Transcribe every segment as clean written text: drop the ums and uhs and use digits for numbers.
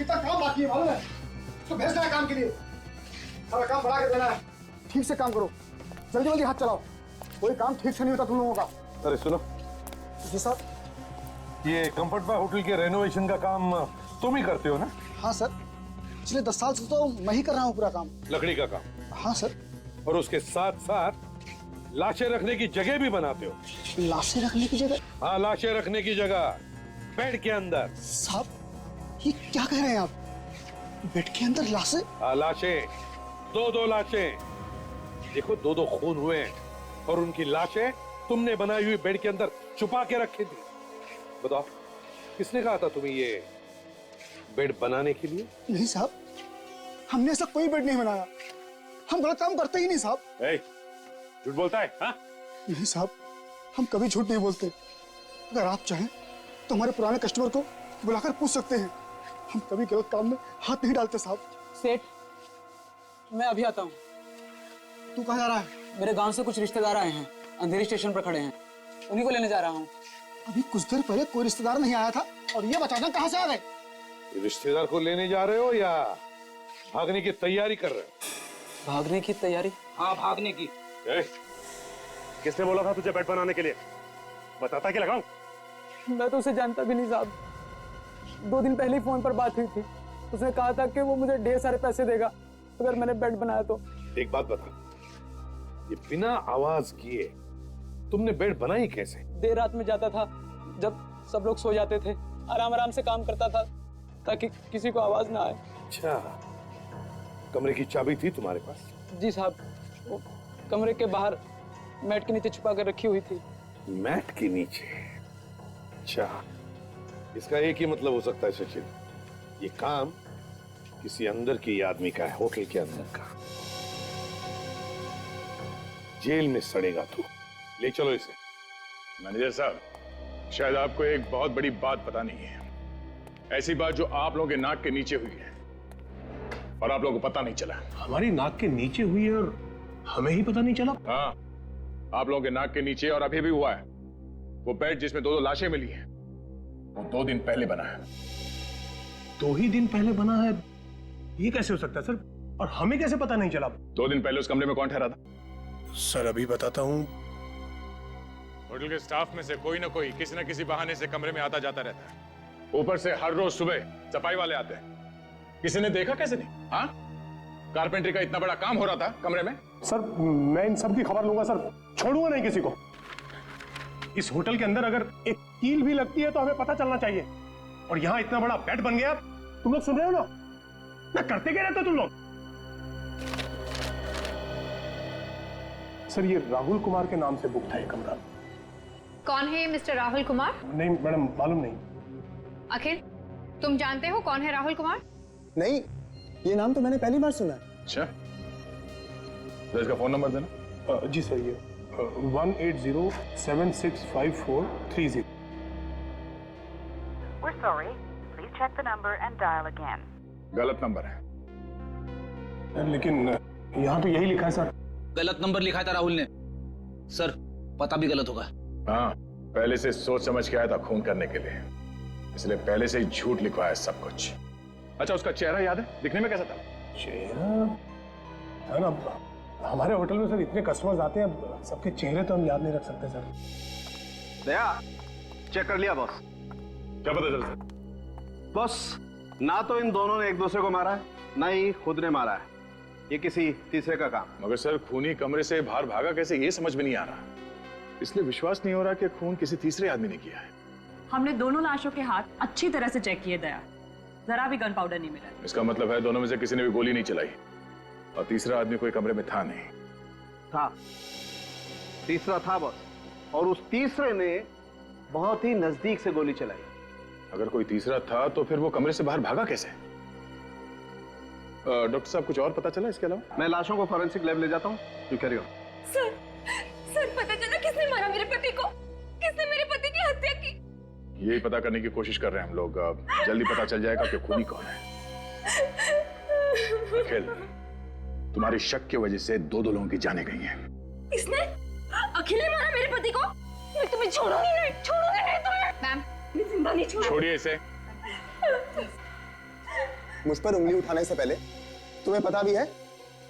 कितना काम बाकी है मालूम है? तो भेजना है काम के लिए, सारा काम बढ़ा के देना है। ठीक से काम करो, जल्दी जल्दी हाथ चलाओ, कोई काम ठीक से नहीं होता तुम लोगों का। अरे सुनो जी साहब। ये कंफर्ट बार होटल के रेनोवेशन का काम तुम ही करते हो ना? हाँ सर, पिछले 10 साल से तो मैं ही कर रहा हूँ पूरा काम। लकड़ी का काम? हाँ सर। और उसके साथ साथ लाशें रखने की जगह भी बनाते हो? लाशें रखने की जगह? हाँ, लाशें रखने की जगह बेड के अंदर। साहब ये क्या कह रहे हैं आप? बेड के अंदर लाशें? हाँ, लाशें, 2-2 लाशें। देखो 2-2 खून हुए हैं और उनकी लाशें तुमने बनाई हुई बेड के अंदर छुपा के रखी थी। बताओ किसने कहा था तुम्हें ये बेड बनाने के लिए? नहीं साहब, हमने ऐसा कोई बेड नहीं बनाया, हम गलत काम करते ही नहीं साहब। झूठ बोलता है? हाँ? नहीं साहब, हम कभी झूठ नहीं बोलते। अगर आप चाहें तो हमारे पुराने कस्टमर को बुलाकर पूछ सकते हैं, हम कभी गलत काम में हाथ नहीं डालते साहब। सेठ, मैं अभी आता हूँ। तू कहाँ जा रहा है? मेरे गांव से कुछ रिश्तेदार आए हैं, अंधेरी स्टेशन पर खड़े हैं, उन्हीं को लेने जा रहा हूँ। अभी कुछ देर पहले कोई रिश्तेदार नहीं आया था और ये बचाना कहाँ से आ गए? रिश्तेदार को लेने जा रहे हो या भागने की तैयारी कर रहे हो? भागने की तैयारी? हाँ, भागने की। किसने बोला था तुझे बेड बनाने के लिए? बताता कि लगाऊं? मैं तो उसे जानता भी नहीं साहब, 2 दिन पहले ही फोन पर बात हुई थी। उसने कहा था कि वो मुझे ढेर सारे पैसे देगा अगर मैंने बेड बनाया तो। एक बात बता, ये बिना आवाज किए तुमने बेड बनाई कैसे? देर रात में जाता था, जब सब लोग सो जाते थे, आराम आराम से काम करता था ताकि किसी को आवाज ना आए। अच्छा, कमरे की चाबी थी तुम्हारे पास? जी साहब, वो कमरे के बाहर मैट के नीचे छुपा कर रखी हुई थी। मैट के नीचे? अच्छा, इसका एक ही मतलब हो सकता है सचिन, ये काम किसी अंदर के आदमी का है, होटल के अंदर का। जेल में सड़ेगा तू, ले चलो इसे। मैनेजर साहब, शायद आपको एक बहुत बड़ी बात पता नहीं है। ऐसी बात जो आप लोगों के नाक के नीचे हुई है और आप लोगों को पता नहीं चला। हमारी नाक के नीचे हुई है और हमें ही पता नहीं चला? हाँ, आप लोगों के नाक के नीचे और अभी भी हुआ है। वो बेड जिसमें 2-2 लाशें मिली हैं, वो 2 दिन पहले बना है। 2 ही दिन पहले बना है? ये कैसे हो सकता है सर? और हमें कैसे पता नहीं चला? 2 दिन पहले उस कमरे में कौन ठहरा था? सर अभी बताता हूँ। होटल के स्टाफ में से कोई ना कोई किसी न किसी बहाने से कमरे में आता जाता रहता है। ऊपर से हर रोज सुबह सफाई वाले आते हैं। किसी ने देखा कैसे नहीं? हाँ, कारपेंटरी का इतना बड़ा काम हो रहा था कमरे में। सर मैं इन सब की खबर लूंगा सर, छोड़ूंगा नहीं किसी को। इस होटल के अंदर अगर एक कील भी लगती है तो हमें पता चलना चाहिए। और यहाँ इतना बड़ा बेड बन गया, तुम लोग सुन रहे हो ना? ना करते क्या रहते हो तुम लोग? सर ये राहुल कुमार के नाम से बुक था ये कमरा। कौन है ये मिस्टर राहुल कुमार? नहीं मैडम, मालूम नहीं। अखिल, तुम जानते हो कौन है राहुल कुमार? नहीं, ये नाम तो मैंने पहली बार सुना है। अच्छा, तो इसका फोन नंबर देना। जी सर, ये 180765430। We're sorry. Please check the number and dial again. गलत नंबर है। लेकिन यहाँ तो यही लिखा है सर। गलत नंबर लिखा था राहुल ने। सर पता भी गलत होगा। हाँ, पहले से सोच समझ के आया था खून करने के लिए, इसलिए पहले से ही झूठ लिखवाया सब कुछ। अच्छा, उसका चेहरा याद है? दिखने में कैसा था? चेहरा है ना, हमारे होटल में सर इतने कस्टमर्स आते हैं, सबके चेहरे तो हम याद नहीं रख सकते सर। दया, चेक कर लिया बॉस? क्या पता चल सर? बॉस, ना तो इन दोनों ने एक दूसरे को मारा है, ना ही खुद ने मारा है। ये किसी तीसरे का काम। मगर सर खूनी कमरे से बाहर भागा कैसे, ये समझ में नहीं आ रहा। इसलिए विश्वास नहीं हो रहा कि खून किसी तीसरे आदमी ने किया है। हमने दोनों लाशों के हाथ अच्छी तरह से चेक किए दया, जरा भी गन पाउडर नहीं मिला। इसका मतलब है दोनों में से किसी ने भी गोली नहीं चलाई और तीसरा आदमी कोई कमरे में था नहीं। था, तीसरा था बॉस, और उस तीसरे ने बहुत ही नजदीक से गोली चलाई। अगर कोई तीसरा था तो फिर वो कमरे से बाहर भागा कैसे? डॉक्टर साहब, कुछ और पता चला इसके अलावा? मैं लाशों को फॉरेंसिक लैब ले जाता हूँ। You carry on. सर, पता चला किसने मारा मेरे पति को? किसने मेरे पति की हत्या की? यही पता करने की कोशिश कर रहे हैं हम लोग। जल्दी पता चल जाएगा कि खूनी कौन है। अखिल, तुम्हारी शक की वजह से 2 लोगों की जानें गई हैं। इसने? अखिल ने मारा मेरे पति को? मैं तुम्हें छोड़ूंगी नहीं, छोड़ूंगी नहीं तुम्हें। मैम, मैं जिंदा नहीं छोड़ूंगी। छोड़िए इसे। मुझ पर उंगली उठाने से पहले तुम्हें पता भी है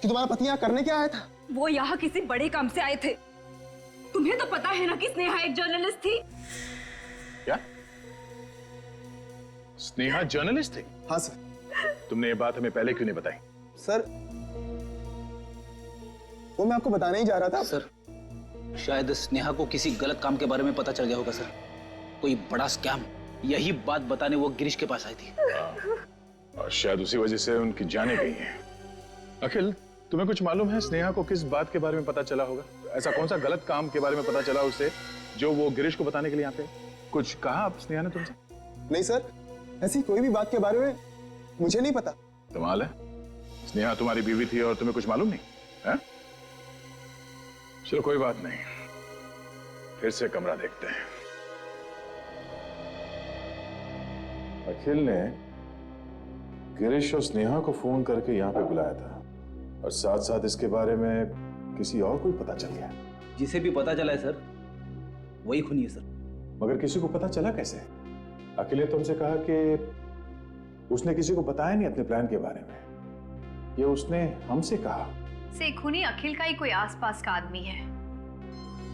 कि तुम्हारा पति यहाँ करने क्या आया था? वो यहाँ किसी बड़े काम से आए थे। तुम्हें तो पता है ना कि स्नेहा एक जर्नलिस्ट थी। क्या? स्नेहा जर्नलिस्ट थी? हाँ सर। तुमने ये बात हमें पहले क्यों नहीं बताई? सर वो मैं आपको बताने ही जा रहा था। सर शायद स्नेहा को किसी गलत काम के बारे में पता चल गया होगा सर, कोई बड़ा स्कैम। यही बात बताने वो गिरीश के पास आई थी। और शायद उसी वजह से उनकी जाने गई है। अखिल, तुम्हें कुछ मालूम है स्नेहा को किस बात के बारे में पता चला होगा? ऐसा कौन सा गलत काम के बारे में पता चला उसे जो वो गिरीश को बताने के लिए यहाँ पे? कुछ कहा आप स्नेहा ने तुमसे? नहीं सर, ऐसी कोई भी बात के बारे में मुझे नहीं पता। कमाल है, स्नेहा तुम्हारी बीवी थी और तुम्हें कुछ मालूम नहीं है? चलो कोई बात नहीं, फिर से कमरा देखते हैं। अखिल ने गिरीश और स्नेहा को फोन करके यहाँ पे बुलाया था और साथ साथ इसके बारे में किसी और को भी पता चल गया। जिसे भी पता चला है सर वही खूनी है सर। मगर किसी को पता चला कैसे? अखिल ने तुमसे कहा कि उसने किसी को बताया नहीं अपने प्लान के बारे में, ये उसने हमसे कहा। से खूनी अखिल का ही कोई आसपास का आदमी है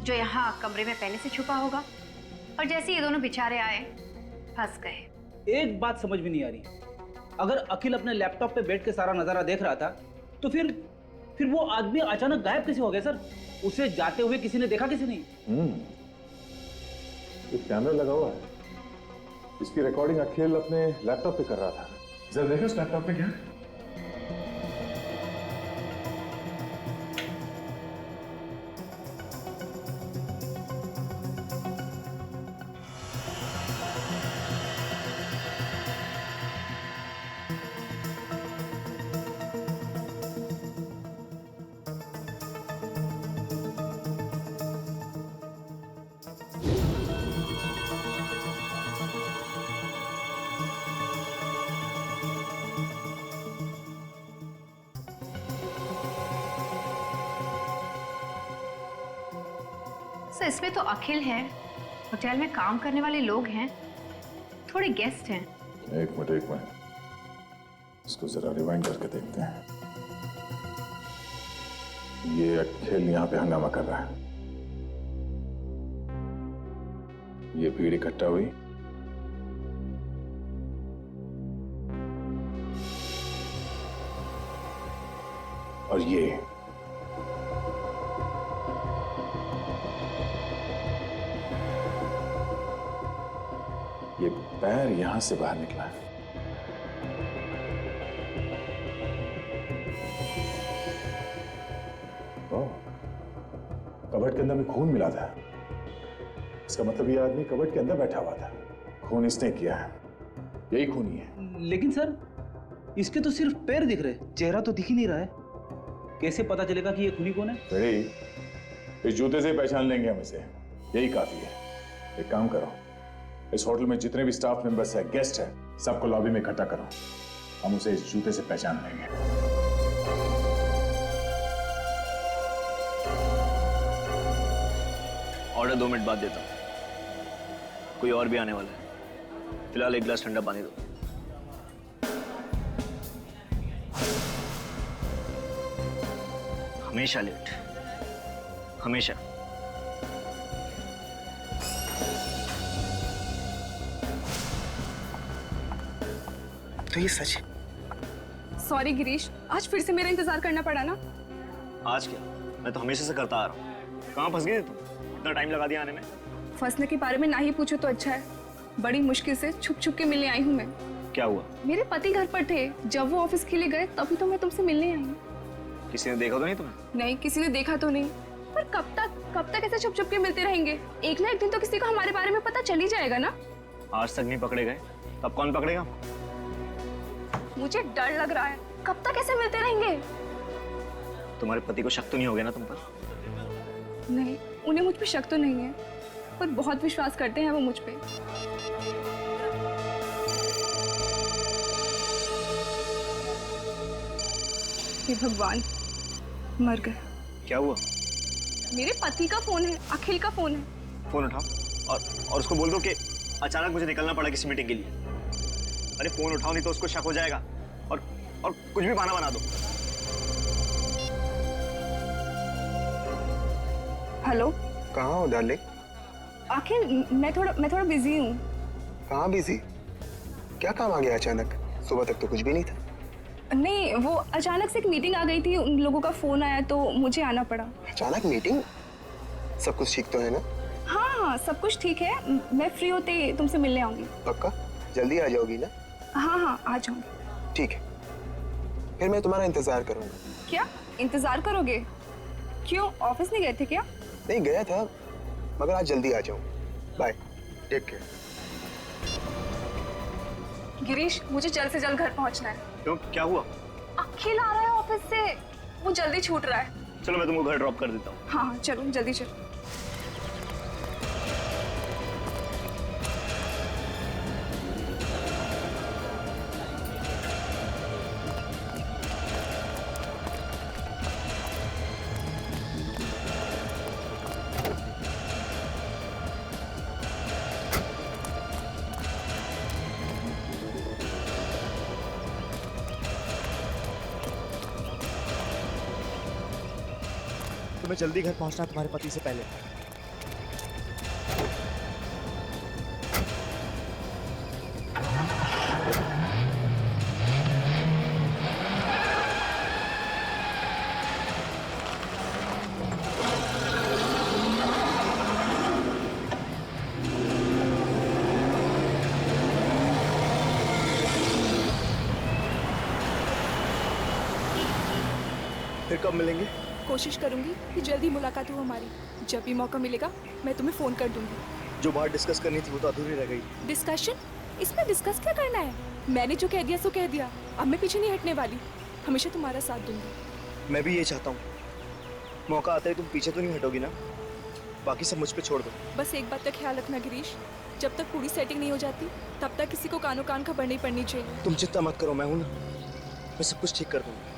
जो यहाँ कमरे में पहले से छुपा होगा और जैसे ये दोनों बेचारे आए फंस गए। एक बात समझ में नहीं आ रही, अगर अखिल अपने लैपटॉप पे बैठ के सारा नजारा देख रहा था तो फिर वो आदमी अचानक गायब कैसे हो गया सर? उसे जाते हुए किसी ने देखा, किसी नहीं? एक कैमरा लगा हुआ है, इसकी रिकॉर्डिंग अखिल अपने लैपटॉप पे कर रहा था। जरा देखो उस लैपटॉप पे क्या है? सर इसमें तो अखिल है, होटल में काम करने वाले लोग हैं, थोड़े गेस्ट हैं। एक मिनट, इसको जरा रिवाइंड करके देखते हैं। ये अखिल यहाँ पे हंगामा कर रहा है, ये भीड़ इकट्ठा हुई, और ये पैर यहां से बाहर निकला है। कबर्ड के अंदर में खून मिला था, इसका मतलब ये आदमी कबर्ड के अंदर बैठा हुआ था, खून इसने किया है, यही खूनी है। लेकिन सर इसके तो सिर्फ पैर दिख रहे, चेहरा तो दिख ही नहीं रहा है, कैसे पता चलेगा कि ये खूनी कौन है? इस जूते से पहचान लेंगे हम इसे, यही काफी है। एक काम करो, इस होटल में जितने भी स्टाफ मेंबर्स है, गेस्ट है, सबको लॉबी में इकट्ठा करो, हम उसे इस जूते से पहचान लेंगे। ऑर्डर 2 मिनट बाद देता हूं, कोई और भी आने वाला है। फिलहाल एक गिलास ठंडा पानी दो। हमेशा लेट, हमेशा। तो ये सच है? सॉरी गिरीश, आज फिर से मेरा इंतजार करना पड़ा ना। आज क्या, मैं तो हमेशा से करता आ रहा हूँ। कहाँ फंस गई थी तुम? इतना टाइम लगा दिया आने में। फंसने के बारे में ना ही पूछो तो अच्छा है, बड़ी मुश्किल से छुप छुप के मिलने आई हूँ मैं। क्या हुआ? मेरे पति घर पर थे, जब वो ऑफिस के लिए गए तभी तो मैं तुमसे मिलने आई हूँ। किसी ने देखा तो नहीं तुम्हें? नहीं, किसी ने देखा तो नहीं, पर कब तक ऐसे छुप छुप के मिलते रहेंगे? एक ना एक दिन तो किसी को हमारे बारे में पता चल ही जाएगा ना। आज तक नहीं पकड़े गए, तब कौन पकड़ेगा? मुझे डर लग रहा है, कब तक ऐसे मिलते रहेंगे? तुम्हारे पति को शक तो नहीं हो गया ना तुम पर? नहीं, उन्हें मुझ पे शक तो नहीं है, पर बहुत विश्वास करते हैं वो मुझ पे। हे भगवान, मर गए। क्या हुआ? मेरे पति का फोन है, अखिल का फोन है। फोन उठाओ और उसको बोल दो कि अचानक मुझे निकलना पड़ा किसी मीटिंग के लिए। अरे फोन उठाओ, नहीं तो उसको शक हो जाएगा और और कुछ भी बहाना बना दो। हेलो, कहाँ हो डार्लिंग? अखिल मैं थोड़ा बिजी हूँ। कहाँ बिजी? क्या काम आ गया अचानक? सुबह तक तो कुछ भी नहीं था। नहीं, वो अचानक से एक मीटिंग आ गई थी, उन लोगों का फोन आया तो मुझे आना पड़ा। अचानक मीटिंग? सब कुछ ठीक तो है ना? हाँ, सब कुछ ठीक है। मैं फ्री होते तुमसे मिलने आऊंगी। पक्का? जल्दी आ जाओगी ना? हाँ, आ जाऊंगी। ठीक है, फिर मैं तुम्हारा इंतजार करूंगा। क्या इंतजार करोगे? क्यों, ऑफिस नहीं गए थे क्या? नहीं गया था, मगर आज जल्दी आ जाऊँ। Bye, take care. गिरीश, मुझे जल्द से जल्द घर पहुंचना है। क्यों, क्या हुआ? अखिल आ रहा है ऑफिस से, वो जल्दी छूट रहा है। चलो मैं तुमको घर ड्रॉप कर देता हूँ। हाँ, चलो जल्दी चलो। तुम्हें जल्दी घर पहुंचना तुम्हारे पति से पहले। फिर कब मिलेंगे? कोशिश करूंगी कि जल्दी मुलाकात हो हमारी। जब भी मौका मिलेगा मैं तुम्हें फोन कर दूंगी। जो बात डिस्कस करनी थी वो तो अधूरी रह गई। डिस्कशन? इसमें डिस्कस क्या करना है? मैंने जो कह दिया सो कह दिया। अब मैं पीछे नहीं हटने वाली, हमेशा तुम्हारा साथ दूंगी। मैं भी ये चाहता हूँ। मौका आता है तुम पीछे तो नहीं हटोगी ना? बाकी सब मुझ पे छोड़ दो। बस एक बात का ख्याल रखना गिरीश, जब तक पूरी सेटिंग नहीं हो जाती तब तक किसी को कानो कान खबर नहीं पड़नी चाहिए। तुम चिंता मत करो, मैं हूं ना, मैं सब कुछ ठीक कर दूंगा।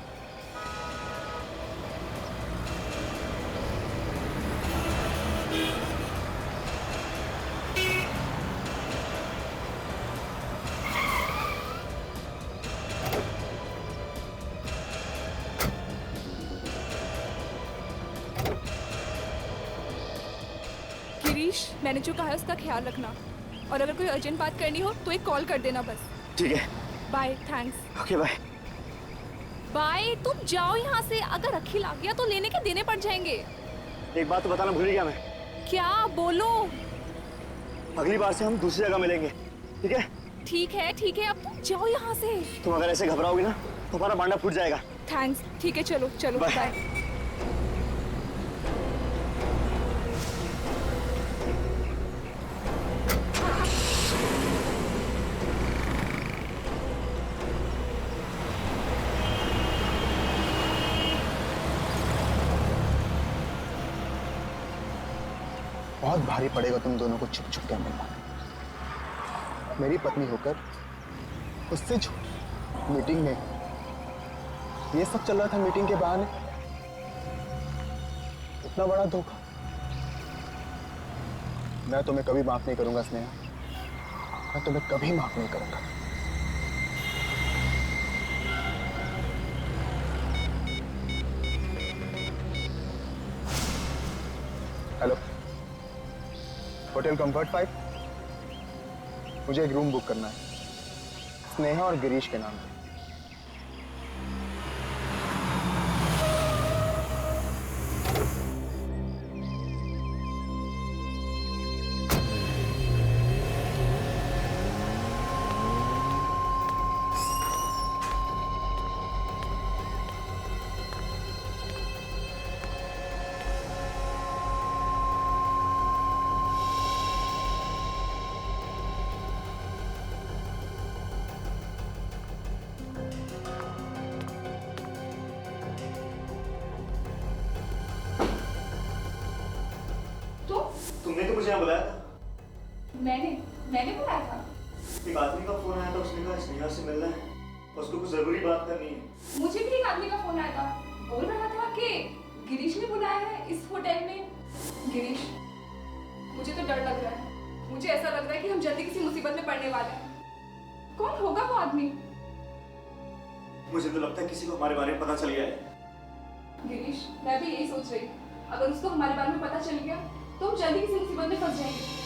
गिरीश, मैंने जो कहा है उसका ख्याल रखना, और अगर कोई अर्जेंट बात करनी हो तो एक कॉल कर देना बस। ठीक है। Bye, thanks. Okay bye. Bye, तुम जाओ यहाँ से। अगर अखिल आ गया तो लेने के देने पड़ जाएंगे। एक बात तो बताना भूल गया मैं। क्या? बोलो। अगली बार से हम दूसरी जगह मिलेंगे, ठीक है? ठीक है, अब तुम जाओ यहाँ से। तुम अगर ऐसे घबराओगे ना तो हमारा बांडा फूट जाएगा। थैंक्स, ठीक है, चलो चलो बाय। बहुत भारी पड़ेगा तुम दोनों को छुप छुप के मिलना। मेरी पत्नी होकर उससे मीटिंग में ये सब चल रहा था, मीटिंग के बहाने इतना बड़ा धोखा। मैं तुम्हें कभी माफ नहीं करूंगा स्नेहा, मैं तुम्हें कभी माफ नहीं करूंगा। हेलो, होटल कंफर्ट 5, मुझे एक रूम बुक करना है स्नेहा और गिरीश के नाम पे। तुमने तो मुझे यहाँ बुलाया था। मैंने बुलाया था। एक आदमी का फोन आया था, उसने कहा स्नेहा से मिलना है, उसको कुछ जरूरी बात करनी है। मुझे भी एक आदमी का फोन आया था, बोल रहा था कि गिरीश ने बुलाया है इस होटल में। गिरीश, मुझे तो डर लग रहा है। मुझे ऐसा लग रहा है कि हम जल्दी किसी मुसीबत में पड़ने वाले हैं। कौन होगा वो आदमी? मुझे तो लगता है किसी को हमारे बारे में पता चल गया है। गिरीश, मैं भी यही सोच रही। अगर उसको हमारे बारे में पता चल गया तो हम जल्दी किसी मुसीबत में फंस जाएंगे।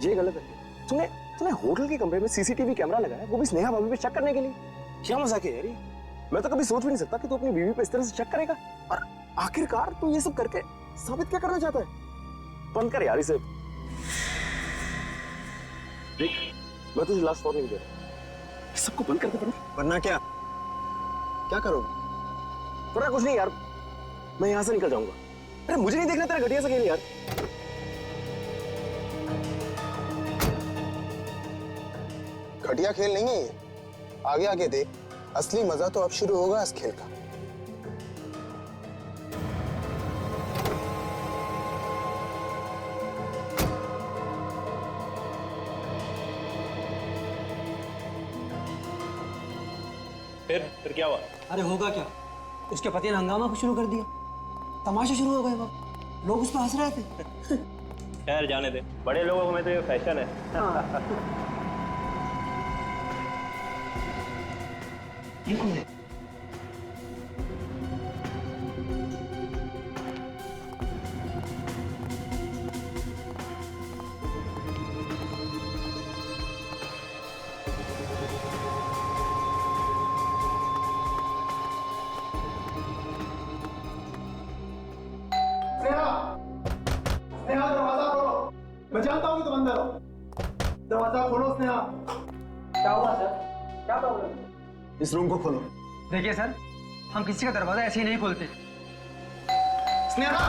ये गलत है। तूने तूने होटल के कमरे में सीसीटीवी कैमरा लगाया, वो भी स्नेहा भाभी पे चेक करने के लिए। क्या मजाक है यार ये? मैं तो कभी सोच भी नहीं सकता कि तू अपनी बीवी पे इस तरह से चेक करेगा। और आखिरकार तू ये सब करके साबित क्या करना चाहता है? बंद कर यार इसे। देख, मैं तुझे लास्ट वार्निंग दे रहा हूं, इस सबको बंद करके वरना क्या करोगे? वरना कुछ नहीं यार, मैं यहां से निकल जाऊंगा। अरे मुझे नहीं देखना तेरा घटिया सा खेल यार। घटिया खेल नहीं है ये, आगे आगे देख, असली मजा तो अब शुरू होगा इस खेल का। फिर क्या हुआ? अरे होगा क्या, उसके पति ने हंगामा को शुरू कर दिया, तमाशा शुरू हो गए। वक्त लोग उस पर हंस रहे थे। खैर जाने दे, बड़े लोगों में तो ये फैशन है। ये कौन है? स्नेहा, दरवाजा खोलो। मैं जानता हूँ कि तुम अंदर हो। दरवाजा खोलो स्नेहा। क्या हुआ सर? क्या प्रॉब्लम? इस रूम को खोलो। देखिए सर, हम किसी का दरवाजा ऐसे ही नहीं खोलते। स्नेहा!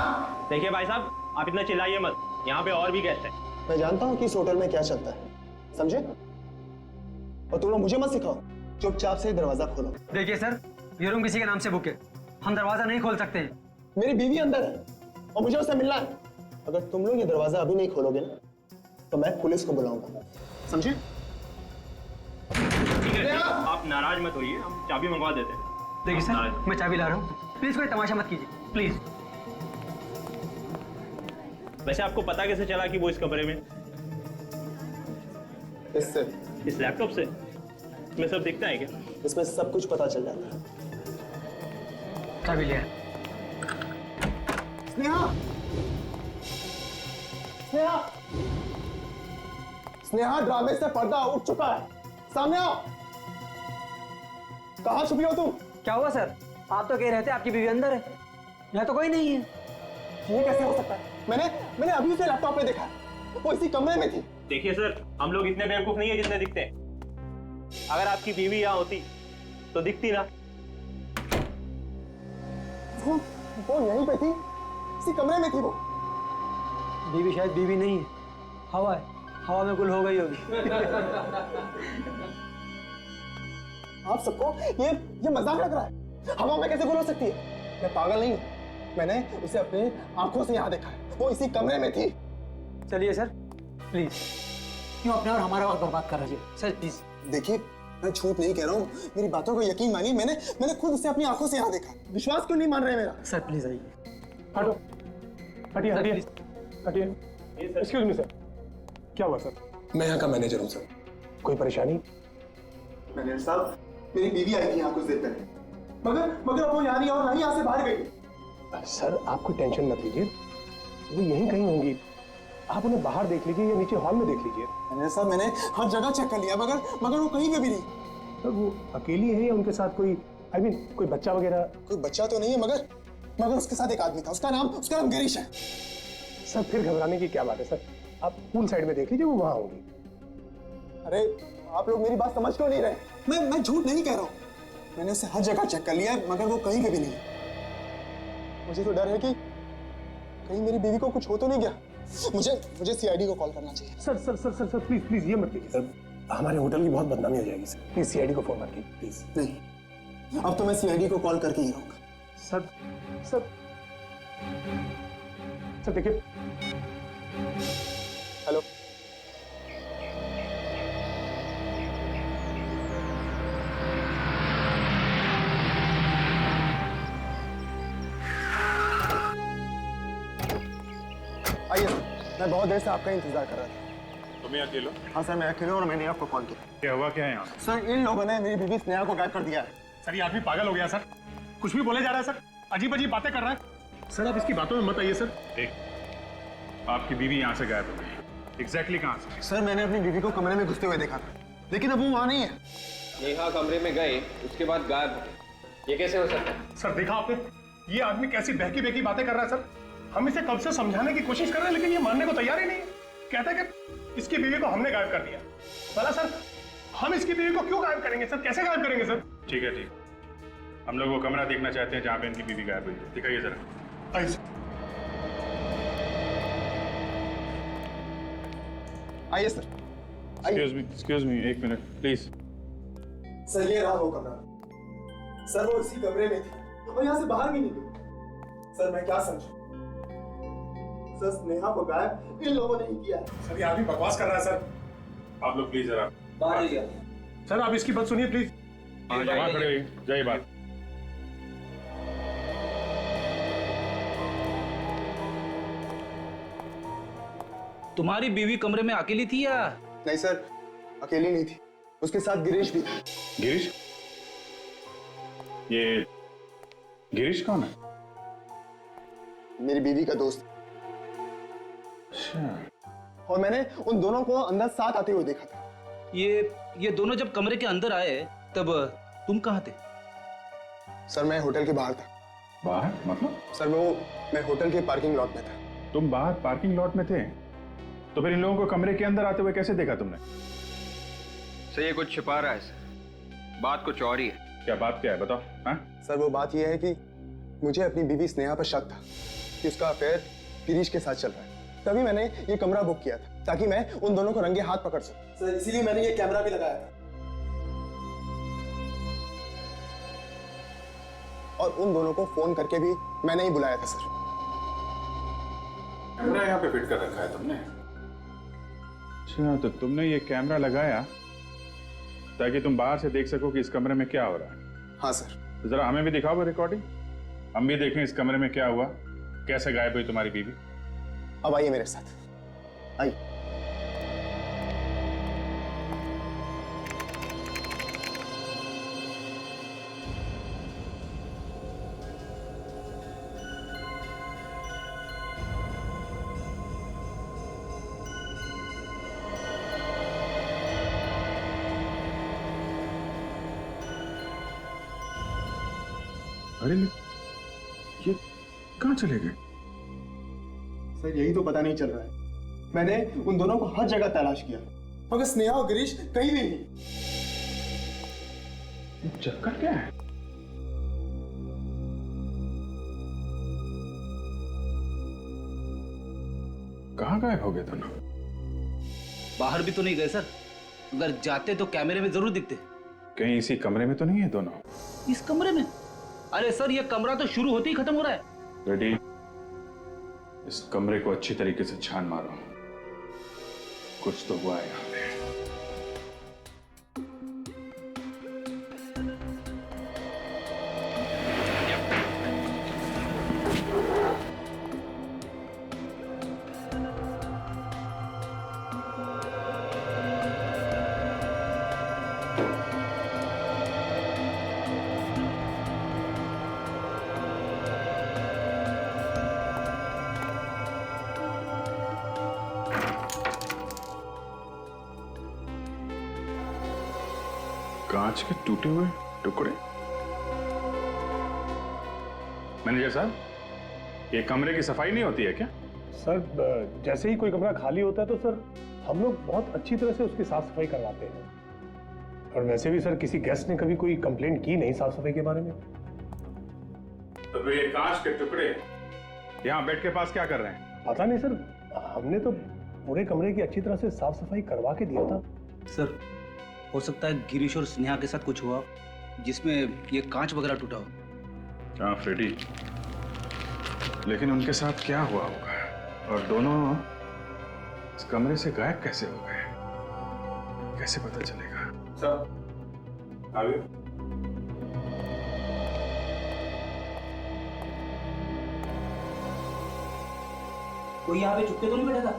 देखिए भाई साहब, आप इतना चिल्लाइए मत, यहाँ पे और भी गेस्ट हैं। मैं जानता हूँ कि इस होटल में क्या चलता है, समझे? और तुम लोग मुझे मत सिखाओ, चुपचाप से दरवाजा खोलो। देखिए सर, ये रूम किसी के नाम से बुक है, हम दरवाजा नहीं खोल सकते हैं। मेरी बीवी अंदर है और मुझे उससे मिलना है। अगर तुम लोग ये दरवाजा अभी नहीं खोलोगे ना, तो मैं पुलिस को बुलाऊंगा, समझे? ठीक है, आप नाराज मत होइए, हम चाबी मंगवा देते हैं। देखिए सर, मैं चाबी ला रहा हूँ, प्लीज कोई तमाशा मत कीजिए, प्लीज। वैसे आपको पता कैसे चला कि वो इस कमरे में? इससे, इस लैपटॉप से? इसमें सब दिखता है क्या? इसमें सब कुछ पता चल जाता है। चाबी लिया। स्नेहा! स्नेहा! स्नेहा, ड्रामे से पर्दा उठ चुका है, सामने आओ। कहाँ छुपी हो तुम? क्या हुआ सर? आप तो कह रहे थे आपकी बीवी अंदर है, यहाँ तो कोई नहीं है। ये कैसे हो सकता है? मैंने अभी उसे लैपटॉप पे देखा, वो इसी कमरे में थी। देखिए सर, हम लोग इतने बेवकूफ नहीं है जितने दिखते हैं। अगर आपकी बीवी यहाँ होती तो दिखती ना। वो यहीं पे थी, इसी कमरे में थी वो। बीवी शायद बीवी नहीं है, हवा है, हवा में गुल हो गई होगी। आप सबको ये मजाक लग रहा है? हवा में कैसे गुल हो सकती है? मैं पागल नहीं हूँ, मैंने उसे अपने आंखों से यहाँ देखा है, वो इसी कमरे में थी। चलिए सर, प्लीज, क्यों अपने और हमारा वक्त बर्बाद कर रहे हैं सर, प्लीज। देखिए, मैं झूठ नहीं कह रहा हूँ, मेरी बातों को यकीन मानिए, मैंने खुद उसे अपनी आंखों से यहाँ देखा। विश्वास क्यों नहीं मान रहे मेरा? सर प्लीज आइए। हटो, हटिए हटिए हटिए। एक्सक्यूज मी सर, क्या हुआ सर? मैं यहाँ का मैनेजर हूँ सर। कोई परेशानी? मैनेजर साहब, मेरी बीवी आई थी यहाँ कुछ देर पहले, मगर वो यहाँ नहीं और नहीं यहाँ से बाहर गई। सर आप कोई टेंशन मत लीजिए, वो यहीं कहीं होंगी, आप उन्हें बाहर देख लीजिए या नीचे हॉल में देख लीजिए। मैनेजर साहब, मैंने हर जगह चेक कर लिया, मगर वो कहीं पे भी नहीं। सर वो अकेली है या उनके साथ कोई कोई बच्चा वगैरह? कोई बच्चा तो नहीं है, मगर उसके साथ एक आदमी था, उसका नाम गिरीश है। सर फिर घबराने की क्या बात है सर, आप पूल साइड में देख लीजिए, वो वहां होंगी। अरे आप लोग मेरी बात समझ क्यों नहीं रहे? मैं झूठ नहीं कह रहा हूँ, मैंने उसे हर जगह चेक कर लिया है, मगर वो कहीं पे भी नहीं। मुझे तो डर है कि कहीं मेरी बीवी को कुछ हो तो नहीं गया। मुझे सीआईडी को कॉल करना चाहिए। Sir sir sir sir sir please please ये मत कीजिए सर, हमारे होटल की बहुत बदनामी हो जाएगी सर, प्लीज सीआईडी को फोन मत कीजिए प्लीज। नहीं, अब तो मैं सीआईडी को कॉल करके ही रहूंगा। सर सर सर देखिए। हेलो, आइए मैं बहुत देर से आपका इंतजार कर रहा था। तुम ही अकेलो? हाँ सर, मैं अकेले हूँ और मैंने आपको कॉल किया। क्या हुआ क्या है यहाँ? सर, इन लोगों ने मेरी बीवी स्नेहा को गायब कर दिया है। सर ये आदमी पागल हो गया सर, कुछ भी बोले जा रहा है सर, अजीब अजीब बातें कर रहा है सर। आप इसकी बातों में मत आइए सर। आपकी बीवी यहाँ से गायब हो गई, एग्जैक्टली कहाँ से? सर, मैंने अपनी बीवी को कमरे में घुसते हुए देखा था, लेकिन अब वो वहाँ नहीं है। नेहा कमरे में गए, उसके बाद गायब हो गए, ये कैसे हो सकता है? सर देखा आपने, ये आदमी कैसी बहकी बहकी बातें कर रहा है सर। हम इसे कब से समझाने की कोशिश कर रहे हैं, लेकिन ये मानने को तैयार ही नहीं है। कहता है कि इसकी बीवी को हमने गायब कर दिया। भला सर, हम इसकी बीवी को क्यों गायब करेंगे सर, कैसे गायब करेंगे सर? ठीक है, ठीक, हम लोग वो कमरा देखना चाहते हैं जहाँ पे इनकी बीवी गायब हुई है। दिखाइए जरा। आइए सर। आइए सर। एक्सक्यूज मी, एक मिनट प्लीज। सर, ये रहा वो कमरा। सर, वो इसी कमरे में थी और यहाँ से बाहर भी नहीं गई। सर, मैं क्या समझूं? सर, स्नेहा को गायब इन लोगों ने ही किया। सर ये आदमी बकवास कर रहा है सर। आप लोग प्लीज जरा बाहर आइए। सर आप इसकी बात सुनिए प्लीज। वहाँ खड़े होइए, जाइए बात। तुम्हारी बीवी कमरे में अकेली थी या? नहीं सर, अकेली नहीं थी, उसके साथ गिरीश भी था। गिरीश? ये गिरीश कौन है? मेरी बीवी का दोस्त। और मैंने उन दोनों को अंदर साथ आते हुए देखा था। ये दोनों जब कमरे के अंदर आए तब तुम कहाँ थे? सर, मैं होटल के बाहर था। बाहर मतलब? सर, मैं होटल के पार्किंग लॉट में था। तुम बाहर पार्किंग लॉट में थे, तो फिर इन लोगों को कमरे के अंदर आते हुए कैसे देखा तुमने? सर ये कुछ छिपा रहा है सर, बात कुछ और ही है। क्या बात क्या है, बताओ। हाँ? सर, वो बात यह है कि मुझे अपनी बीवी स्नेहा पर शक था कि उसका अफेयर गिरीश के साथ चल रहा है। तभी मैंने ये कमरा बुक किया था ताकि मैं उन दोनों को रंगे हाथ पकड़ सकूं। सर, इसीलिए मैंने ये कैमरा भी लगाया था और उन दोनों को फोन करके भी मैंने ही बुलाया था। सर, कैमरा यहाँ पे फिट कर रखा है तुमने? अच्छा, तो तुमने ये कैमरा लगाया ताकि तुम बाहर से देख सको कि इस कमरे में क्या हो रहा है? हाँ सर। तो जरा हमें भी दिखाओ वो रिकॉर्डिंग, हम भी देखें इस कमरे में क्या हुआ, कैसे गायब हुई तुम्हारी बीवी। अब आइए मेरे साथ, आइए। अरे ये कहाँ चले गए? सर, यही तो पता नहीं चल रहा है। मैंने उन दोनों को हर जगह तलाश किया मगर स्नेहा और गिरीश कहीं भी नहीं। चक्कर क्या है? कहाँ गायब हो गए दोनों? बाहर भी तो नहीं गए सर, अगर जाते तो कैमरे में जरूर दिखते। कहीं इसी कमरे में तो नहीं है दोनों? इस कमरे में? अरे सर, ये कमरा तो शुरू होते ही खत्म हो रहा है। रेडी, इस कमरे को अच्छी तरीके से छान मारो, कुछ तो हुआ है यहाँ पे। कांच के टूटे हुए टुकड़े। मैनेजर साहब, ये कमरे की सफाई नहीं होती है क्या? सर जैसे ही कोई कमरा खाली होता है तो सर हम लोग बहुत अच्छी तरह से उसकी साफ सफाई करवाते हैं। और वैसे भी सर किसी गेस्ट ने कभी कोई कंप्लेंट की नहीं साफ सफाई के बारे में। तो फिर ये कांच के टुकड़े यहाँ बेड के पास क्या कर रहे हैं? पता नहीं सर, हमने तो पूरे कमरे की अच्छी तरह से साफ सफाई करवा के दिया था। सर, हो सकता है गिरीश और स्नेहा के साथ कुछ हुआ जिसमें ये कांच वगैरह टूटा हो। हाँ फ्रेडी, लेकिन उनके साथ क्या हुआ होगा और दोनों इस कमरे से गायब कैसे हो गए, कैसे पता चलेगा? सर आगे। कोई यहाँ पे चुपके तो नहीं बैठा था?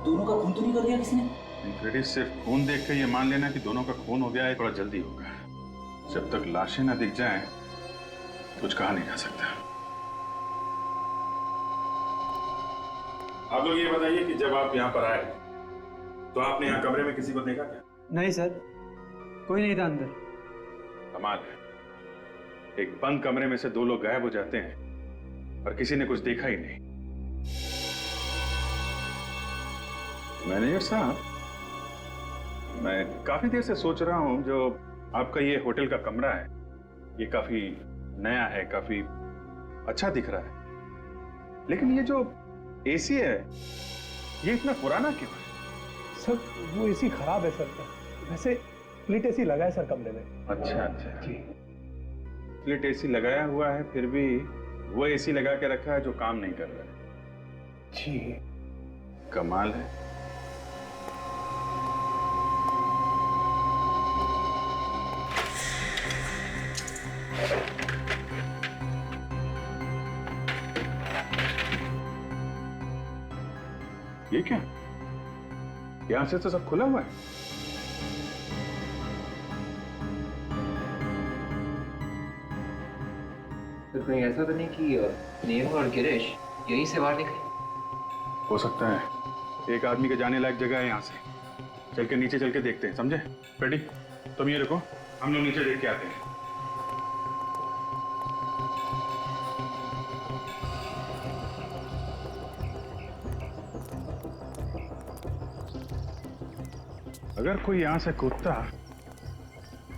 दोनों का खून तो नहीं कर दिया किसी ने? फ्रेडी, सिर्फ खून देख के ये मान लेना कि दोनों का खून हो गया है थोड़ा जल्दी होगा। जब तक लाशें ना दिख जाएं, कुछ कहा नहीं जा सकता। आप लोग ये बताइए कि जब आप यहाँ पर आए तो आपने यहाँ कमरे में किसी को देखा क्या? नहीं सर, कोई नहीं था अंदर। कमाल है, एक बंद कमरे में से दो लोग गायब हो जाते हैं और किसी ने कुछ देखा ही नहीं। मैनेजर साहब, मैं काफी देर से सोच रहा हूं, जो आपका ये होटल का कमरा है ये काफी नया है, काफी अच्छा दिख रहा है, लेकिन ये जो एसी है ये इतना पुराना क्यों है? सर वो एसी खराब है सर। वैसे स्प्लिट एसी लगा है सर कमरे में। अच्छा जी, स्प्लिट एसी लगाया हुआ है, फिर भी वो एसी लगा के रखा है जो काम नहीं कर रहा है। जी कमाल है। ये क्या? यहां से तो सब खुला हुआ है। तो कहीं ऐसा तो नहीं कि नेहा और गिरीश यहीं से बाहर निकले? हो सकता है, एक आदमी के जाने लायक जगह है यहाँ से। चल के नीचे चल के देखते हैं, समझे? फ्रेडी, तुम ये रखो, हम लोग नीचे देख के आते हैं। अगर कोई यहां से कूदता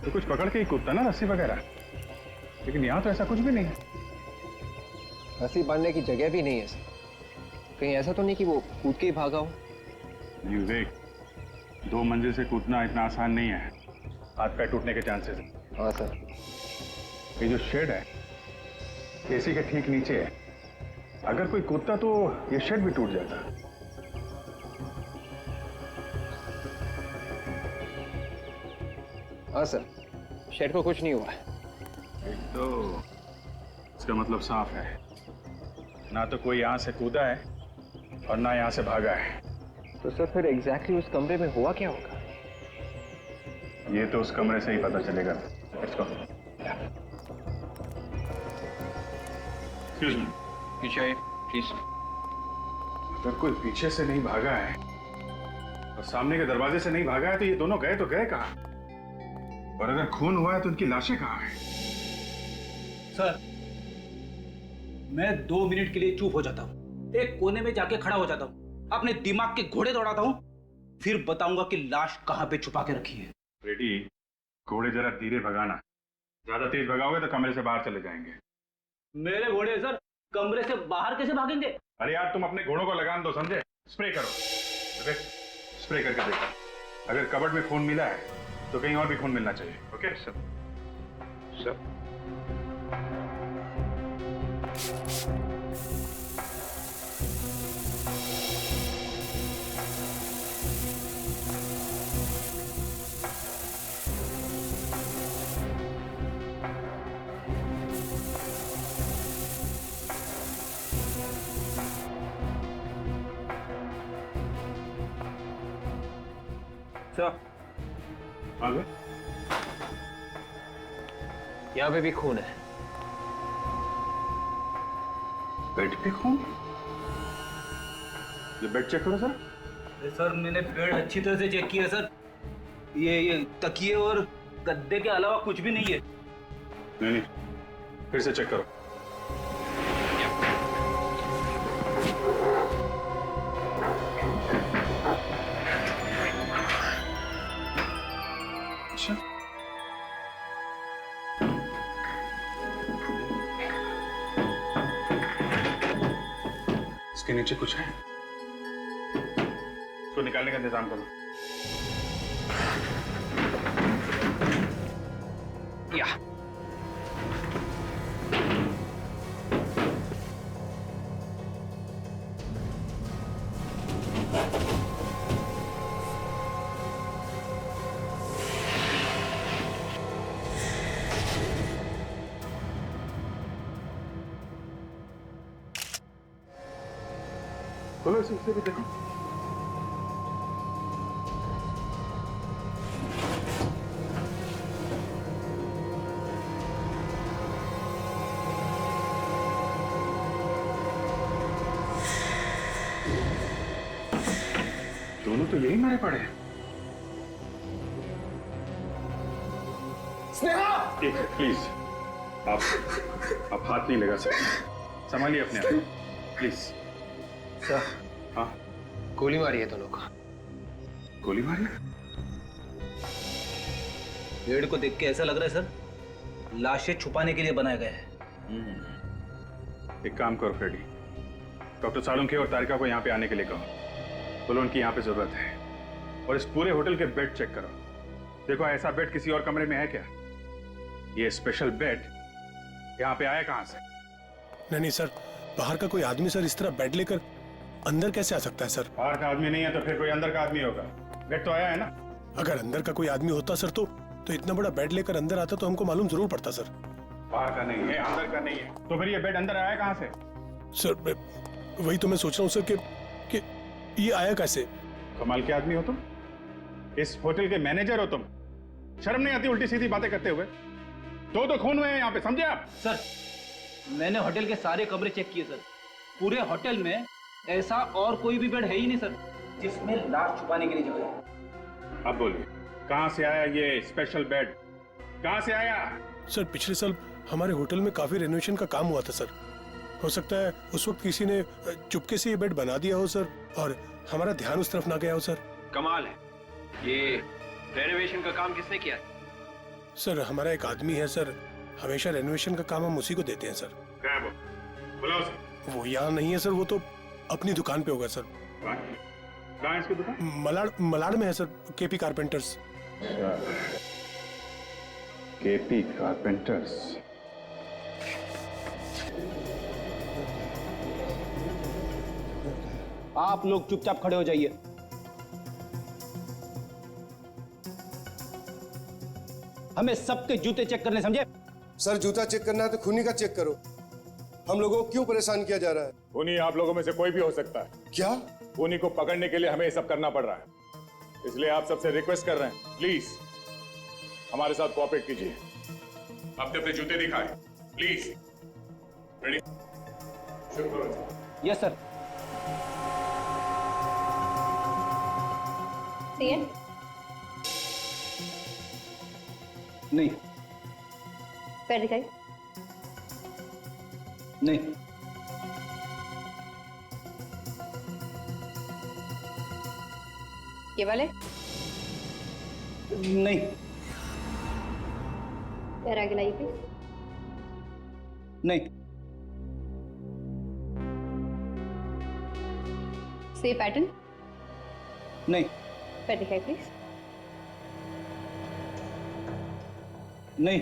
तो कुछ पकड़ के ही कूदता ना, रस्सी वगैरह, लेकिन यहां तो ऐसा कुछ भी नहीं है। रस्सी बांधने की जगह भी नहीं है सर। कहीं ऐसा तो नहीं कि वो कूद के ही भागा हो? नहीं विवेक, 2 मंजिल से कूदना इतना आसान नहीं है, हाथ पैर टूटने के चांसेस हैं। हाँ सर। ये जो शेड है एसी के ठीक नीचे है, अगर कोई कूदता तो ये शेड भी टूट जाता। हाँ सर, शेड को कुछ नहीं हुआ है। एक तो इसका मतलब साफ है, ना तो कोई यहां से कूदा है और ना यहां से भागा है। तो सर फिर एग्जैक्टली उस कमरे में हुआ क्या होगा? ये तो उस कमरे से ही पता चलेगा। Let's go. Excuse me. पीछे आइए प्लीज। अगर कोई पीछे से नहीं भागा है और सामने के दरवाजे से नहीं भागा है तो ये दोनों गए तो गए कहाँ? और अगर खून हुआ है तो उनकी लाशें कहाँ हैं? सर, मैं 2 मिनट के लिए चुप हो जाता हूँ, एक कोने में जाके खड़ा हो जाता हूँ, अपने दिमाग के घोड़े दौड़ाता हूँ, फिर बताऊंगा कि लाश कहाँ पे छुपा के रखी है। रेडी, घोड़े जरा धीरे भगाना, ज्यादा तेज भगाओगे तो कमरे से बाहर चले जाएंगे। मेरे घोड़े सर कमरे से बाहर कैसे भागेंगे? अरे यार तुम अपने घोड़ों को लगान दो, समझे? स्प्रे करो, ओके? स्प्रे करके देखो, अगर कबर्ड में खून मिला है तो कहीं और भी खून मिलना चाहिए। Okay sir? सर आ गए? यहाँ पे भी खून है। बेड पे खून? ये बेड चेक करो सर। सर मैंने बेड अच्छी तरह से चेक किया सर, ये तकिए और गद्दे के अलावा कुछ भी नहीं है। नहीं, फिर से चेक करो। अच्छा, इसके नीचे कुछ है, इसको निकालने का इंतजाम करो। या खोलो इसे भी देखो। तो यही मारे पड़े हैं। स्नेहा! एक प्लीज, आप हाथ नहीं लगा सकते, संभालिए अपने आप प्लीज। सर, हाँ, गोली मारी है दोनों को। गोली मारी है? पेड़ को देख के ऐसा लग रहा है सर, लाशें छुपाने के लिए बनाया गया है। एक काम करो फ्रेडी, डॉक्टर सालुंखे और तारिका को यहाँ पे आने के लिए कहो। बोलो उनकी यहाँ पे जरूरत है। और इस पूरे होटल के बेड चेक करो। देखो ऐसा बेड किसी और कमरे में है क्या? ये स्पेशल बेड यहाँ पे आया कहाँ से? नहीं सर, बाहर का कोई आदमी सर इस तरह बेड लेकर अंदर कैसे आ सकता है सर? बाहर का आदमी नहीं है तो फिर कोई अंदर का आदमी होगा। बेड तो आया है ना? अगर अंदर का कोई आदमी होता सर तो इतना बड़ा बेड लेकर अंदर आता तो हमको मालूम जरूर पड़ता सर। बाहर का नहीं है, अंदर का नहीं है, तो फिर ये बेड अंदर आया कहाँ से? सर वही तो मैं सोच रहा हूँ सर कि ये आया कैसे? कमाल के आदमी हो तुम, इस होटल के मैनेजर हो तुम। शर्म नहीं आती उल्टी सीधी बातें करते हुए? दो खून हुए हैं यहाँ पे, समझे आप? सर, मैंने होटल के सारे कमरे चेक किए सर। पूरे होटल में ऐसा और कोई भी बेड है ही नहीं सर जिसमें लाश छुपाने के लिए जगह है। अब बोलिए, कहाँ से आया ये स्पेशल बेड? कहाँ से आया? सर पिछले साल हमारे होटल में काफी रेनोवेशन का काम हुआ था सर। हो सकता है उस वक्त किसी ने चुपके से ये बेड बना दिया हो सर, और हमारा ध्यान उस तरफ ना गया हो सर। कमाल है, ये रेनोवेशन का काम किसने किया? सर हमारा एक आदमी है सर, हमेशा रेनोवेशन का काम हम उसी को देते हैं सर। क्या है वो? बुलाओ उसे। वो यहाँ नहीं है सर, वो तो अपनी दुकान पे होगा सर। कहाँ है इसकी दुकान? मलाड में है sir, KP carpenters. KP carpenters. आप लोग चुपचाप खड़े हो जाइए। हमें सबके जूते चेक करने, समझे? सर जूता चेक करना है तो खूनी का चेक करो। हम लोगों को क्यों परेशान किया जा रहा है? खूनी आप लोगों में से कोई भी हो सकता है। क्या? खूनी को पकड़ने के लिए हमें ये सब करना पड़ रहा है, इसलिए आप सबसे रिक्वेस्ट कर रहे हैं, प्लीज हमारे साथ कोऑपरेट कीजिए। अपने अपने जूते दिखाएं, प्लीज। रेडी? शुरू करो। Yes sir. नहीं। पैर दिखाई। नहीं। ये वाले? नहीं। पैर आगे लाइए प्लीज। नहीं। से पैटर्न? नहीं। पैर दिखाई प्लीज। नहीं।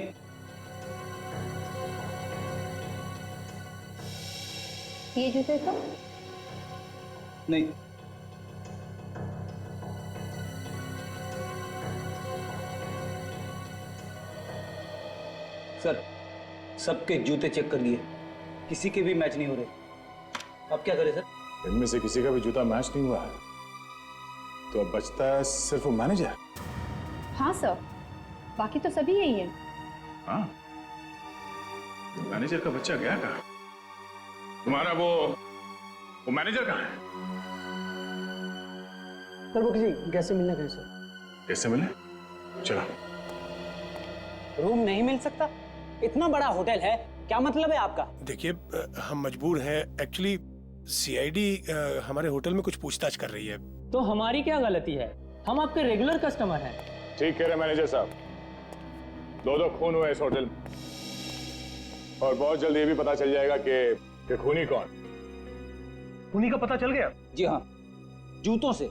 ये जूते का? नहीं। सर, सबके जूते चेक कर लिए, किसी के भी मैच नहीं हो रहे। अब क्या करें सर? इनमें से किसी का भी जूता मैच नहीं हुआ है, तो अब बचता है सिर्फ वो मैनेजर। हाँ सर, बाकी तो सभी यही है। हाँ, मैनेजर का बच्चा गया कहाँ? तुम्हारा वो मैनेजर कहाँ है? सर वो किसी कैसे मिलना कहीं सर? कैसे मिले? चलो। रूम नहीं मिल सकता? इतना बड़ा होटल है, क्या मतलब है आपका? देखिए हम मजबूर हैं, एक्चुअली सीआईडी हमारे होटल में कुछ पूछताछ कर रही है। तो हमारी क्या गलती है? हम आपके रेगुलर कस्टमर हैं। ठीक कह रहे मैनेजर साहब, दो खून हुए इस होटल में, और बहुत जल्द ये भी पता चल जाएगा कि खूनी कौन। खूनी का पता चल गया? जी हाँ, जूतों से।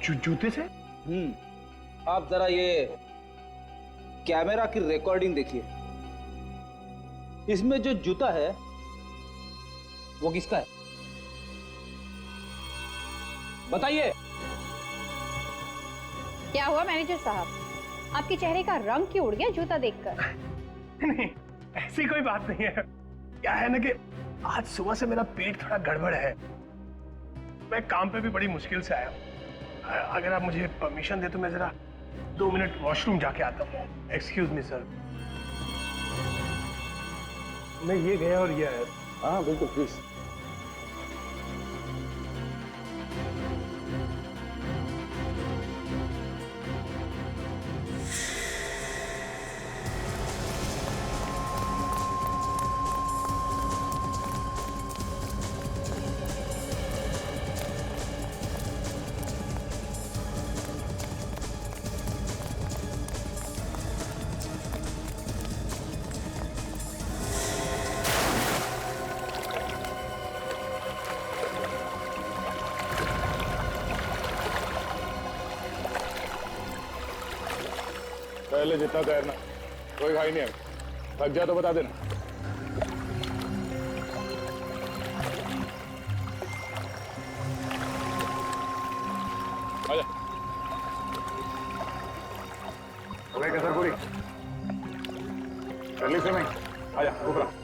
जूते से? आप जरा ये कैमरा की रिकॉर्डिंग देखिए। इसमें जो जूता है वो किसका है? बताइए। क्या हुआ मैनेजर साहब, आपके चेहरे का रंग क्यों उड़ गया जूता देखकर? नहीं, ऐसी कोई बात नहीं है। क्या है ना कि आज सुबह से मेरा पेट थोड़ा गड़बड़ है, मैं काम पे भी बड़ी मुश्किल से आया हूँ। अगर आप मुझे परमिशन दे तो मैं जरा 2 मिनट वॉशरूम जाके आता हूँ। Excuse me sir. मैं ये गया और ये आया। हाँ बिल्कुल, प्लीज। पहले जितना तैरना, कोई भाई नहीं है। थक जा तो बता देना। आजा। अबे कसर पूरी। कर ली स्विमिंग? आजा ऊपर।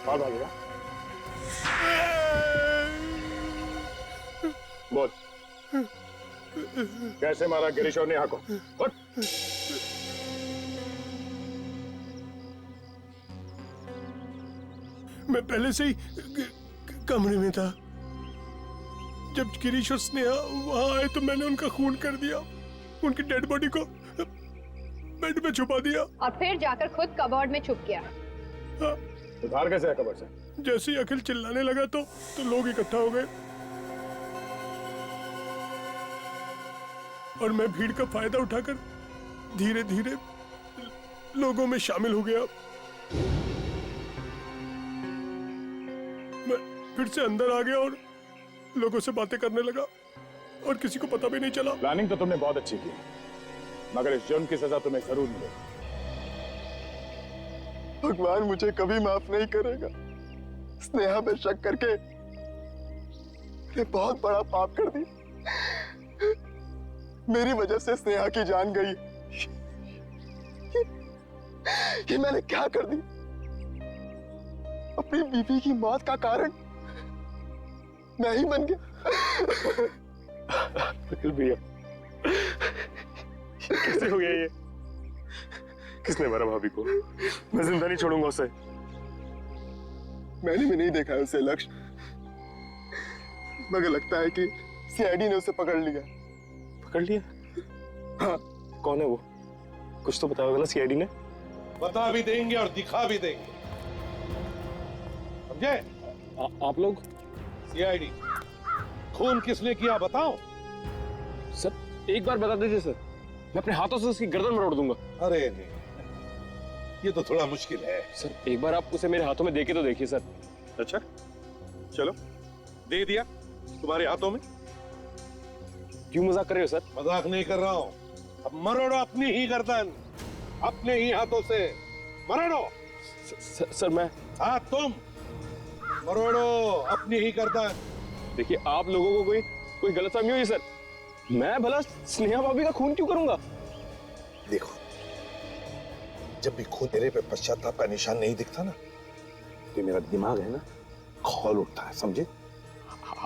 और भागेगा? बोल, कैसे मारा गिरीश और नेहा को? उठ। मैं पहले से ही कमरे में था। जब गिरीश और स्नेहा वहां आए तो मैंने उनका खून कर दिया, उनकी डेड बॉडी को बेड में छुपा दिया और फिर जाकर खुद कबर्ड में छुप गया। हाँ। उधार कैसे है कबर से? जैसे ही अखिल चिल्लाने लगा तो लोग इकट्ठा हो गए और मैं भीड़ का फायदा उठाकर धीरे धीरे लोगों में शामिल हो गया। मैं फिर से अंदर आ गया और लोगों से बातें करने लगा और किसी को पता भी नहीं चला। प्लानिंग तो तुमने बहुत अच्छी की, मगर इस जुर्म की सजा तुम्हें जरूर मिलेगी। भगवान मुझे कभी माफ नहीं करेगा। स्नेहा पे शक करके मैंने बहुत बड़ा पाप कर दिया। मेरी वजह से स्नेहा की जान गई। ये मैंने क्या कर दी? अपनी बीवी की मौत का कारण मैं ही बन गया। अखिल भैया, कैसे हो गया ये? किसने मारा भाभी को? मैं जिंदा नहीं छोड़ूंगा उसे। मैंने भी नहीं देखा है उसे लक्ष्य, मगर लगता है कि सीआईडी ने उसे पकड़ लिया। पकड़ लिया? हाँ। कौन है वो? कुछ तो बताया होगा ना सीआईडी ने? बता भी देंगे और दिखा भी देंगे, समझे? आप लोग? सीआईडी। खून किसने किया बताओ? सर एक बार बता दीजिए सर, मैं अपने हाथों से उसकी गर्दन मरोड़ दूंगा। अरे नहीं, ये तो थोड़ा मुश्किल है। सर एक बार आप उसे मेरे हाथों में देके तो देखिए सर। अच्छा चलो, दे दिया तुम्हारे हाथों में। क्यों मजाक कर रहे हो सर? मजाक नहीं कर रहा हूं। अब मरोड़ो अपनी ही गर्दन, अपने ही हाथों से मरोड़ो। सर मैं। हाँ तुम मरोड़ो अपनी ही गर्दन। देखिए आप लोगों को कोई गलतफहमी हुई सर। मैं भला स्नेहा भाभी का खून क्यों करूंगा? देखो, जब भी खून तेरे पे पश्चाताप का निशान नहीं दिखता ना, तो मेरा दिमाग है ना खौल उठता है, समझे?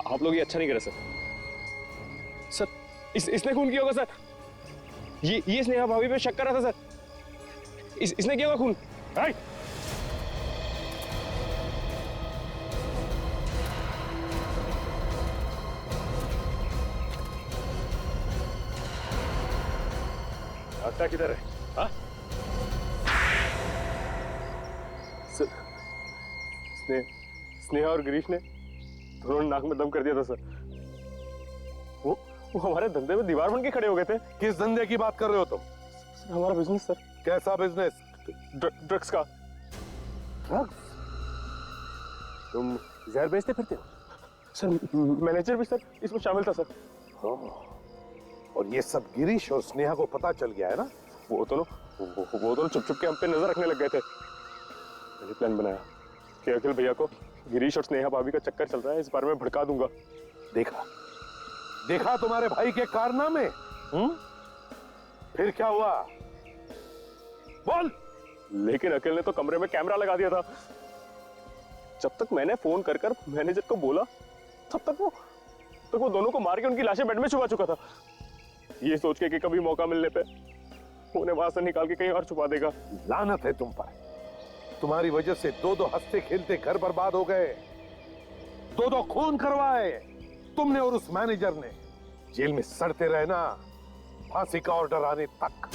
आप लोग ये अच्छा नहीं करे सर। सर इसने खून किया होगा सर। ये स्नेहा भाभी पे शक कर रहा था सर। इसने किया होगा खून। रास्ता किधर है? हाँ? स्नेहा और गिरीश ने दोनों ने नाक में दम कर दिया था सर। वो हमारे धंधे में दीवार बन के खड़े हो गए थे। किस धंधे की बात कर रहे हो तुम? सर हमारा बिजनेस सर। कैसा बिजनेस? ड्रग्स का। ड्रग्स? तुम जहर बेचते फिरते हो? सर मैनेजर भी सर इसमें शामिल था सर। और ये सब गिरीश और स्नेहा को पता चल गया है ना? वो दोनों चुप चुप के हम पे नजर रखने लग गए थे। मैंने प्लान बनाया कि अखिल भैया को गिरीश और स्नेहा भाभी का चक्कर चल रहा है, इस बारे में भड़का दूंगा। देखा तुम्हारे भाई के कारनामे? फिर क्या हुआ? बोल। लेकिन अखिल ने तो कमरे में कैमरा लगा दिया था। जब तक मैंने फोन कर मैनेजर को बोला, तब तक वो दोनों को मार के उनकी लाशें बेड में छुपा चुका था, ये सोच के कि कभी मौका मिलने पे उन्हें वहां से निकाल के कहीं और छुपा देगा। लानत है तुम पर। तुम्हारी वजह से दो हंसते खेलते घर बर्बाद हो गए, दो खून करवाए तुमने और उस मैनेजर ने। जेल में सड़ते रहना, फांसी का ऑर्डर आने तक।